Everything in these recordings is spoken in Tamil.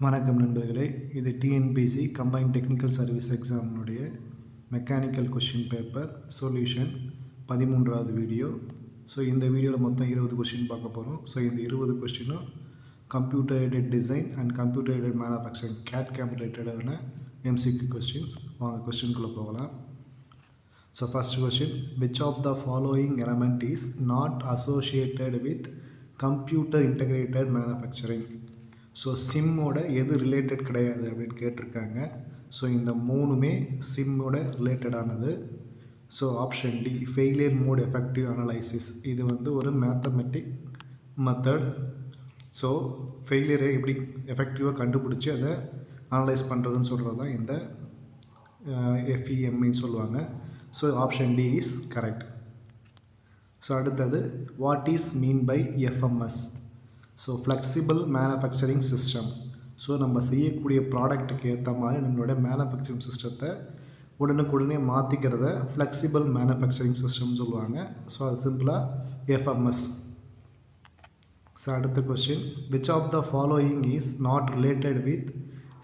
வணக்கம் நண்பர்களே, இது டிஎன்பிஎஸ்சி கம்பைன்ட் டெக்னிக்கல் சர்வீஸ் எக்ஸாமினுடைய மெக்கானிக்கல் கொஷின் பேப்பர் சொல்யூஷன் 13வது வீடியோ. ஸோ இந்த வீடியோவில் மொத்தம் 20 கொஷின் பார்க்க போகிறோம். ஸோ இந்த 20 கொஸ்டினும் computer aided design and computer aided manufacturing CAD ரிலேட்டடான MCQ கொஸ்டின்ஸ். வாங்க கொஸ்டின்குள்ளே போகலாம். So first question, which of the following element is not associated with computer integrated manufacturing? So சிம்மோட எது ரிலேட்டட் கிடையாது அப்படின்னு கேட்டிருக்காங்க. ஸோ இந்த மூணுமே சிம்மோட ரிலேட்டடானது. So option D, failure mode effective analysis. இது ஒரு மேத்தமெட்டிக் மெத்தட். ஸோ ஃபெயிலியரை எப்படி எஃபெக்டிவாக கண்டுபிடிச்சி அதை அனலைஸ் பண்ணுறதுன்னு சொல்கிறது தான் இந்த FEMன்னு சொல்லுவாங்க. So option D is correct. So அடுத்தது, what is mean by FMS? So flexible manufacturing system. So நம்ம செய்யக்கூடிய ப்ராடக்ட்டுக்கு ஏற்ற மாதிரி நம்மளோட மேனுஃபேக்சரிங் சிஸ்டத்தை உடனுக்குடனே மாற்றிக்கிறத ஃப்ளெக்சிபிள் மேனுஃபேக்சரிங் சிஸ்டம்னு சொல்லுவாங்க. ஸோ அது சிம்பிளாக FMS. ஸோ அடுத்த question, which of the following is not related with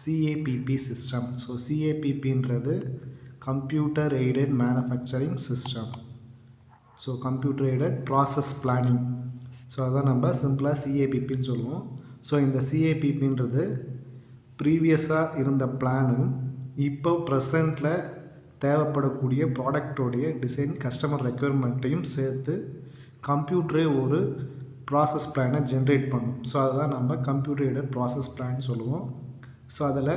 CAPP system? So CAPPன்றது computer aided manufacturing system. So computer aided process planning. So அதான் நம்ம சிம்பிளாக CAPPன்னு சொல்லுவோம். ஸோ இந்த CAPPன்றது ப்ரீவியஸாக இருந்த பிளானும் இப்போ ப்ரெசண்ட்டில் தேவைப்படக்கூடிய ப்ராடக்டோடைய டிசைன் கஸ்டமர் ரெக்குயர்மெண்ட்டையும் சேர்த்து கம்ப்யூட்டரே ஒரு ப்ராசஸ் பிளானை ஜென்ரேட் பண்ணும். ஸோ அதுதான் நம்ம கம்ப்யூட்டர் எய்டட் ப்ராசஸ் பிளான் சொல்லுவோம். ஸோ அதில்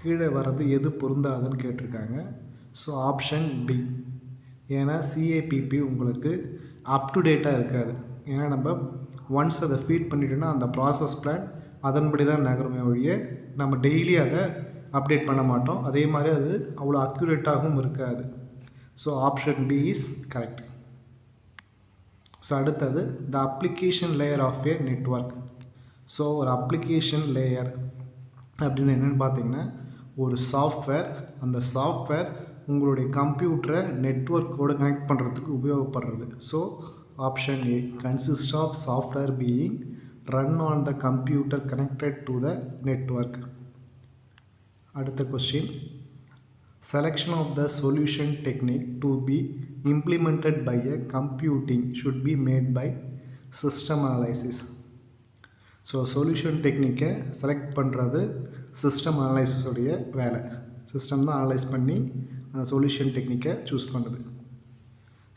கீழே வர்றது எது பொருந்தாதுன்னு கேட்டிருக்காங்க. So option D. ஏன்னா CAPP உங்களுக்கு அப் டு டேட்டாக இருக்காது. ஏன்னா நம்ம ஒன்ஸ் அதை ஃபீட் பண்ணிட்டோன்னா அந்த ப்ராசஸ் பிளான் அதன்படி தான் நகருமே ஒழிய நம்ம டெய்லி அதை அப்டேட் பண்ண மாட்டோம். அதே மாதிரி அது அவ்வளோ அக்யூரேட்டாகவும் இருக்காது. So option B is correct. So அடுத்தது, the application layer of a network. So ஒரு அப்ளிகேஷன் லேயர் அப்படின்னு என்னென்னு பார்த்தீங்கன்னா, ஒரு சாஃப்ட்வேர். அந்த சாஃப்ட்வேர் உங்களுடைய கம்ப்யூட்டரை நெட்வொர்க்கோடு கனெக்ட் பண்ணுறதுக்கு உபயோகப்படுறது. So option A, consist of software being run on the computer connected to the network. அடுத்த question, selection of the solution technique to be implemented by a computing should be made by system analysis. So solution டெக்னிக்கை செலக்ட் பண்ணுறது சிஸ்டம் அனலைசிஸோடைய வேலை. சிஸ்டம் தான் அனலைஸ் பண்ணி அந்த சொல்யூஷன் டெக்னிக்கை சூஸ் பண்ணுது.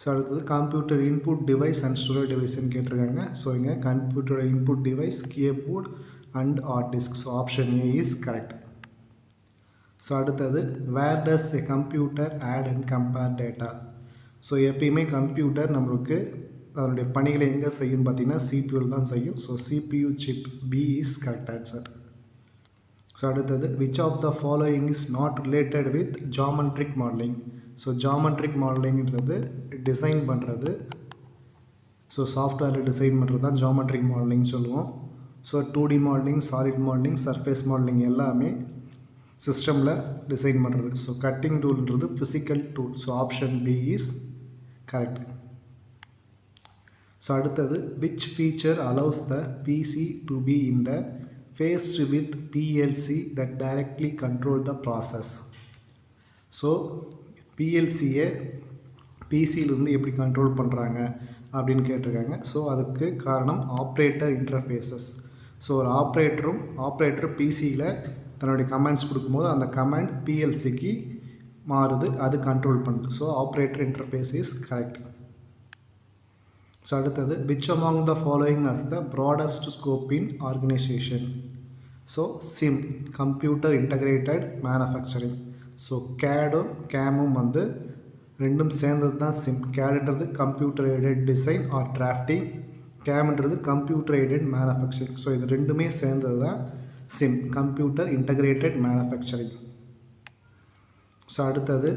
ஸோ அடுத்தது, computer input device and storage டிவைஸ்ன்னு கேட்டிருக்காங்க. ஸோ இங்கே computer input device keyboard and hard disk. So option A is correct. So அடுத்தது, where does a computer add and compare data? So எப்பயுமே கம்ப்யூட்டர் நம்மளுக்கு அதனுடைய பணிகளை எங்கே செய்யும் பார்த்தீங்கன்னா CPU தான் செய்யும். So CPU chip B is correct answer. So அடுத்தது, which of the following is not related with geometric modeling? So geometric மாடலிங்கிறது டிசைன் பண்ணுறது. ஸோ சாஃப்ட்வேரில் டிசைன் பண்ணுறது தான் ஜாமெட்ரிக் மாடலிங் சொல்லுவோம். So 2D modeling, solid modeling, surface modeling எல்லாமே சிஸ்டமில் டிசைன் பண்ணுறது. ஸோ கட்டிங் டூல்ன்றது physical tool. So option B is correct. So அடுத்தது, which feature allows the PC to be interfaced with PLC that directly control the process? So PLCயை PCயிலிருந்து எப்படி கண்ட்ரோல் பண்ணுறாங்க அப்படின்னு கேட்டிருக்காங்க. ஸோ அதுக்கு காரணம் ஆப்ரேட்டர் இன்டர்ஃபேஸஸ். ஸோ ஒரு ஆப்ரேட்டர் PCயில் தன்னுடைய கமெண்ட்ஸ் கொடுக்கும்போது அந்த கமெண்ட் PLCக்கு மாறுது, அது கண்ட்ரோல் பண்ணுது. So operator interface is correct. So அடுத்தது, which among the following as the product scope in organization? So CIM, computer integrated manufacturing. So கேடும் கேமும் ரெண்டும் சேர்ந்தது தான் சிம். கேடுன்றது computer aided design or drafting, கேம்ன்றது கம்ப்யூட்டர் எய்டட் மேனுஃபேக்சரிங். ஸோ இது ரெண்டுமே சேர்ந்தது தான் CIM, computer integrated manufacturing. So அடுத்தது,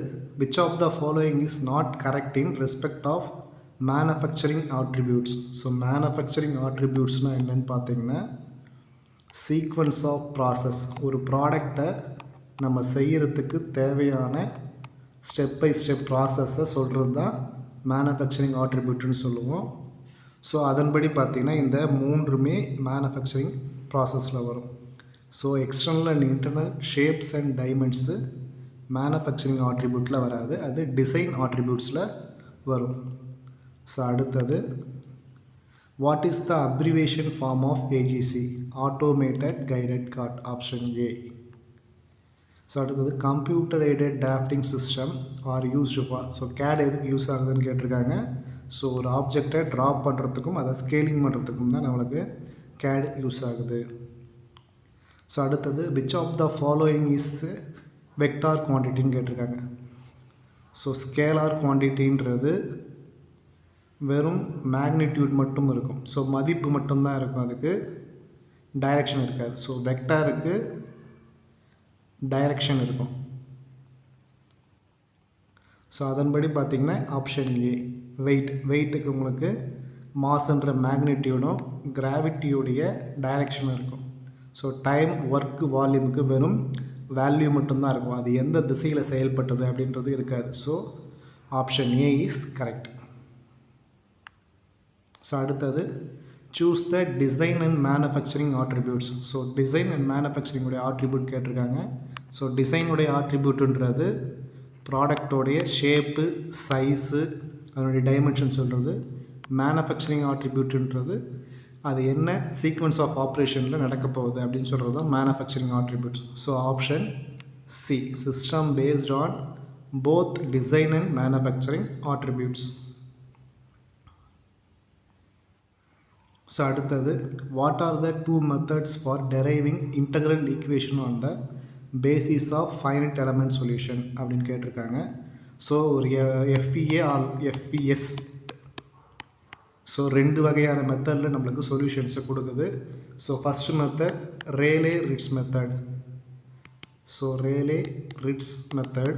which of the following is not correct in respect of manufacturing attributes? So manufacturing ஆட்ரிபியூட்ஸ்னால் என்னென்னு பார்த்தீங்கன்னா, சீக்வன்ஸ் ஆஃப் ப்ராசஸ். ஒரு ப்ராடக்டை நம்ம செய்கிறதுக்கு தேவையான ஸ்டெப் பை ஸ்டெப் ப்ராசஸை சொல்கிறது தான் மேனுஃபேக்சரிங் ஆட்ரிபியூட்னு சொல்லுவோம். ஸோ அதன்படி பார்த்திங்கன்னா இந்த மூன்றுமே மேனுஃபேக்சரிங் ப்ராசஸில் வரும். So external and internal shapes and dimensions manufacturing ஆட்ரிபியூட்டில் வராது, அது டிசைன் ஆட்ரிபியூட்ஸில் வரும். ஸோ அடுத்தது what is the abbreviation form of AGC? Automated guided cart, option A. So அடுத்தது computer aided drafting system are used for. So CAD எதுக்கு யூஸ் ஆகுதுன்னு கேட்டிருக்காங்க. ஸோ ஒரு ஆப்ஜெக்டை ட்ராப் பண்ணுறதுக்கும் அதை ஸ்கேலிங் பண்ணுறதுக்கும் தான் நம்மளுக்கு கேட் யூஸ் ஆகுது. ஸோ அடுத்தது which of the following is vector குவான்டிட்டின்னு கேட்டிருக்காங்க. ஸோ ஸ்கேலார் குவான்டிட்டின்றது வெறும் மேக்னிடியூட் மட்டும் இருக்கும். ஸோ மதிப்பு மட்டும்தான் இருக்கும், அதுக்கு டைரக்ஷன் இருக்காது. ஸோ வெக்டாருக்கு டைரக்ஷன் இருக்கும். ஸோ அதன்படி பார்த்திங்கன்னா ஆப்ஷன் ஏ வெயிட்டுக்கு உங்களுக்கு மாஸ்ன்ற மேக்னிடியூடும் கிராவிட்டியுடைய டைரக்ஷனும் இருக்கும். ஸோ டைம் ஒர்க்கு வால்யூமுக்கு வெறும் வேல்யூ மட்டும்தான் இருக்கும், அது எந்த திசையில் செயல்பட்டது அப்படின்றது இருக்காது. So option A is correct. So அடுத்தது choose the design and manufacturing attributes. So design and மேனுஃபேக்சரிங்குடைய ஆட்ரிபியூட் கேட்டிருக்காங்க. ஸோ டிசைனுடைய ஆட்ரிபியூட்டுன்றது ப்ராடக்டோடைய ஷேப்பு, சைஸு, அதனுடைய டைமென்ஷன் சொல்கிறது. மேனுஃபேக்சரிங் ஆட்ரிபியூட்டுன்றது அது என்ன சீக்வன்ஸ் ஆஃப் ஆப்ரேஷனில் நடக்க போகுது அப்படின்னு சொல்கிறது தான் manufacturing attributes. So option C, system based on both design and manufacturing attributes. So அடுத்தது what are the two methods for deriving integral equation on the basis of finite element solution அப்படின்னு கேட்டிருக்காங்க. ஸோ ஒரு எஃப்இஏ ஆர் எஃப்இஎஸ், ஸோ ரெண்டு வகையான மெத்தடில் நம்மளுக்கு சொல்யூஷன்ஸை கொடுக்குது. So first method Rayleigh Ritz method. So Rayleigh Ritz method.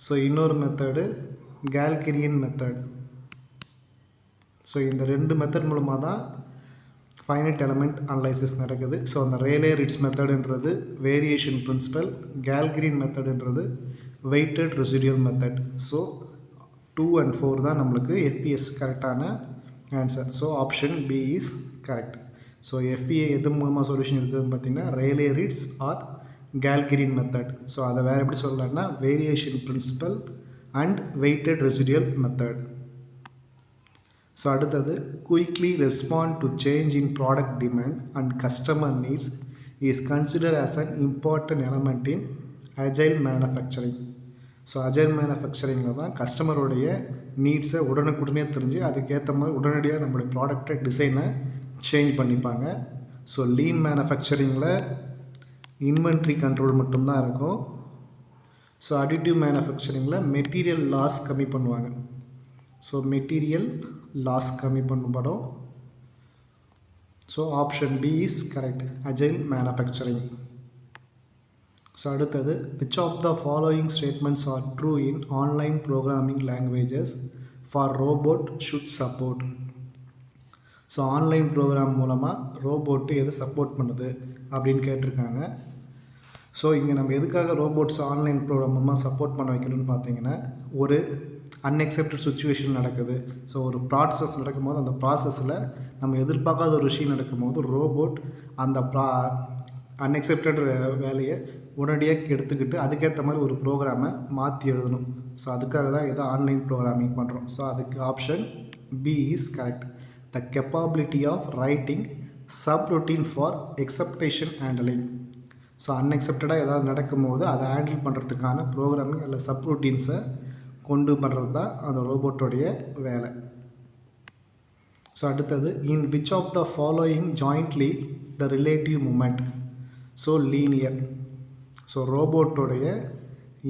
So இன்னொரு மெத்தடு கேல்கிரியன் மெத்தட். ஸோ இந்த ரெண்டு மெத்தட் மூலமாக தான் ஃபைனைட் எலமெண்ட் அனலைசிஸ் நடக்குது. ஸோ அந்த ரேலே ரிட்ஸ் மெத்தடுன்றது வேரியேஷன் பிரின்சிபல், கேல்கிரியன் மெத்தடுன்றது weighted residual method. So 2 and 4 தான் நம்மளுக்கு எஃப்இஎஸ் கரெக்டான answer. So option B is correct. So FEA எது மூலமாக சொல்யூஷன் இருக்குதுன்னு பார்த்தீங்கன்னா Rayleigh Ritz or Galerkin method. So அதை வேறு எப்படி சொல்லலாம்னா variation principle and weighted residual method. So அடுத்தது quickly respond to change in product demand and customer needs is consider as an important element in agile manufacturing. So agile மேனுஃபேக்சரிங்கில் தான் கஸ்டமருடைய நீட்ஸை உடனுக்குடனே தெரிஞ்சு அதுக்கேற்ற மாதிரி உடனடியாக நம்மளுடைய ப்ராடக்டை டிசைனை சேஞ்ச் பண்ணிப்பாங்க. ஸோ லீன் மேனுஃபேக்சரிங்கில் இன்வென்ட்ரி கண்ட்ரோல் மட்டும்தான் இருக்கும். ஸோ அடிட்டிவ் மேனுஃபேக்சரிங்கில் மெட்டீரியல் லாஸ் கம்மி பண்ணுவாங்க. ஸோ மெட்டீரியல் லாஸ் கம்மி பண்ணப்படும். So option B is correct, agile manufacturing. So அடுத்தது which of the following statements are true in online programming languages for robot should support. So online program மூலமாக ரோபோட்டு எது சப்போர்ட் பண்ணுது அப்படின்னு கேட்டிருக்காங்க. ஸோ இங்கே நம்ம எதுக்காக ரோபோட்ஸ் ஆன்லைன் ப்ரோக்ராம் மூலமாக சப்போர்ட் பண்ண வைக்கணும்னு பார்த்தீங்கன்னா ஒரு அன்எக்செப்டட் சுச்சுவேஷன் நடக்குது. ஸோ ஒரு ப்ராசஸ் நடக்கும்போது அந்த ப்ராசஸில் நம்ம எதிர்பார்க்காத ஒரு விஷயம் நடக்கும்போது ரோபோட் அந்த அன்எக்செப்டட் வேலையை உடனடியாக எடுத்துக்கிட்டு அதுக்கேற்ற மாதிரி ஒரு ப்ரோக்ராமை மாற்றி எழுதணும். ஸோ அதுக்காக தான் இதை ஆன்லைன் ப்ரோக்ராமிங் பண்ணுறோம். ஸோ அதுக்கு option B is correct. The capability of writing subroutine for exception handling. So அன்எக்செப்டடாக ஏதாவது நடக்கும்போது அதை ஹேண்டில் பண்ணுறதுக்கான ப்ரோக்ராமிங் அல்ல சப் ரொட்டீன்ஸை கொண்டு பண்ணுறது தான் அந்த ரோபோட்டோடைய வேலை. ஸோ அடுத்தது in which of the following jointly the relative movement. So linear. So ரோபோட்டோடைய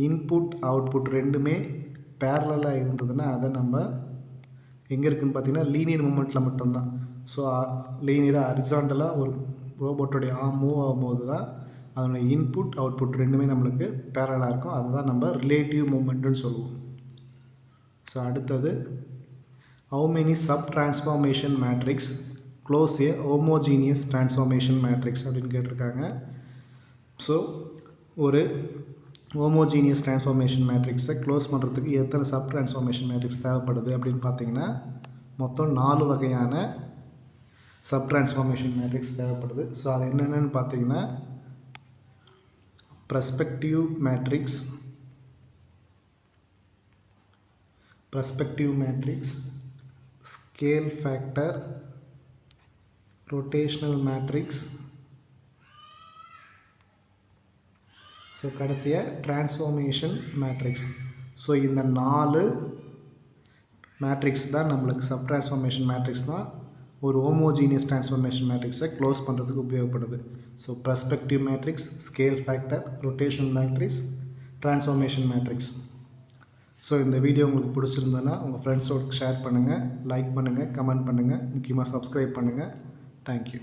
இன்புட் அவுட்புட் ரெண்டுமே பேரலாக இருந்ததுன்னா அதை நம்ம எங்கே இருக்குதுன்னு பார்த்திங்கன்னா லீனியர் மூமெண்ட்டில் மட்டும்தான். ஸோ லீனியராக ஹரிசாண்டலாக ஒரு ரோபோட்டோடைய மூவ் ஆகும்போது தான் அதனுடைய இன்புட் அவுட்புட் ரெண்டுமே நம்மளுக்கு பேரலாக இருக்கும். அதுதான் நம்ம ரிலேட்டிவ் மூமெண்ட்டுன்னு சொல்லுவோம். ஸோ அடுத்தது how many sub transformation matrix close a homogeneous transformation matrix அப்படின்னு கேட்டிருக்காங்க. ஸோ ஒரு ஹோமோஜீனியஸ் டிரான்ஸ்ஃபார்மேஷன் மேட்ரிக்ஸை க்ளோஸ் பண்ணுறதுக்கு எத்தனை சப் டிரான்ஸ்ஃபார்மேஷன் மேட்ரிக்ஸ் தேவைப்படுது அப்படின்னு பார்த்தீங்கன்னா மொத்தம் 4 வகையான சப் டிரான்ஸ்ஃபார்மேஷன் மேட்ரிக்ஸ் தேவைப்படுது. ஸோ அது என்னென்னு பார்த்தீங்கன்னா perspective matrix, scale factor, rotational matrix, so கடைசியாக டிரான்ஸ்ஃபார்மேஷன் மேட்ரிக்ஸ். ஸோ இந்த 4 மேட்ரிக்ஸ் தான் நம்மளுக்கு சப் டிரான்ஸ்ஃபார்மேஷன் மேட்ரிக்ஸ் தான் ஒரு ஹோமோஜீனியஸ் டிரான்ஸ்ஃபார்மேஷன் மேட்ரிக்ஸை க்ளோஸ் பண்ணுறதுக்கு உபயோகப்படுது. So perspective matrix, scale factor, rotational matrix, transformation matrix. So இந்த வீடியோ உங்களுக்கு பிடிச்சிருந்ததுன்னா உங்கள் ஃப்ரெண்ட்ஸோடு ஷேர் பண்ணுங்கள், லைக் பண்ணுங்கள், கமெண்ட் பண்ணுங்கள், முக்கியமாக சப்ஸ்கிரைப் பண்ணுங்கள். தேங்க்யூ.